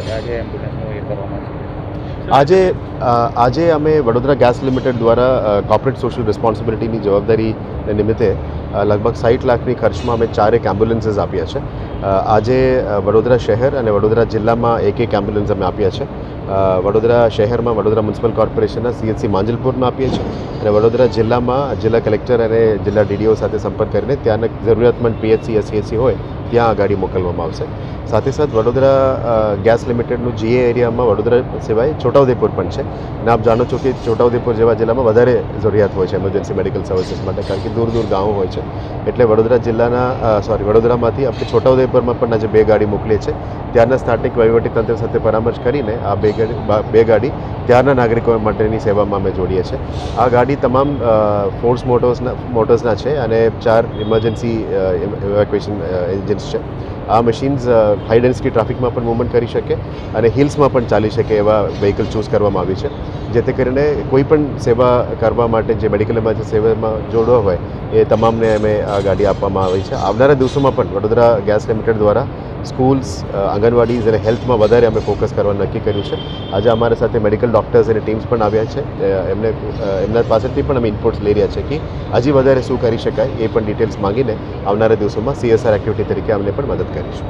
હતા આજે એમ્બ્યુલન્સનું એ કરવામાં છે? આજે અમે વડોદરા ગેસ લિમિટેડ દ્વારા કોર્પોરેટ સોશિયલ રિસ્પોન્સિબિલિટીની જવાબદારીને નિમિત્તે લગભગ 60 લાખની ખર્ચમાં અમે 4 એમ્બ્યુલન્સીસ આપ્યા છે. આજે વડોદરા શહેર અને વડોદરા જિલ્લામાં એક એમ્બ્યુલન્સ અમે આપ્યા છે. વડોદરા શહેરમાં વડોદરા મ્યુનિસિપલ કોર્પોરેશનના CHC માંજલપુરમાં આપીએ છીએ અને વડોદરા જિલ્લામાં જિલ્લા કલેક્ટર અને જિલ્લા DDO સાથે સંપર્ક કરીને ત્યાંના જરૂરિયાતમંદ PHC या CHC હોય ત્યાં આ ગાડી મોકલવામાં આવશે. સાથે સાથે વડોદરા ગેસ લિમિટેડનું GA એરિયામાં વડોદરા સિવાય છોટાઉદેપુર પણ છે અને આપ જાણો છો કે છોટાઉદેપુર જેવા જિલ્લામાં વધારે જરૂરિયાત હોય છે એમરજન્સી મેડિકલ સર્વિસીસ માટે, કારણ કે દૂર ગામો હોય છે. એટલે વડોદરા જિલ્લાના વડોદરામાંથી આપણે છોટાઉદેપુરમાં પણ આજે 2 ગાડી મોકલીએ છીએ. ત્યારના સ્થાનિક વહીવટીતંત્ર સાથે પરામર્શ કરીને આ બે ગાડી ત્યારના નાગરિકો માટેની સેવામાં અમે જોડીએ છીએ. આ ગાડી તમામ ફોર્સ મોટર્સના છે અને 4 ઇમરજન્સી ઇવેક્યુએશન એન્જિન્સ છે. આ મશીન્સ હાઈ ડેન્સિટી ટ્રાફિકમાં પણ મૂવમેન્ટ કરી શકે અને હિલ્સમાં પણ ચાલી શકે એવા વ્હીકલ ચૂઝ કરવામાં આવી છે, જેથી કરીને કોઈ પણ સેવા કરવા માટે જે મેડિકલ ઇમરજન્સી સેવામાં જોડવા હોય એ તમામને અમે આ ગાડી આપવામાં આવી છે. આવનારા દિવસોમાં પણ વડોદરા ગેસ લિમિટેડ દ્વારા સ્કૂલ્સ, આંગણવાડીઝ અને હેલ્થમાં વધારે અમે ફોકસ કરવાનું નક્કી કર્યું છે. આજે અમારા સાથે મેડિકલ ડૉક્ટર્સ અને ટીમ્સ પણ આવ્યા છે. એમના પાસેથી પણ અમે ઇનપુટ્સ લઈ રહ્યા છે કે હજી વધારે શું કરી શકાય એ પણ ડિટેલ્સ માંગીને આવનારા દિવસોમાં CSR એક્ટિવિટી તરીકે અમને પણ મદદ કરીશું.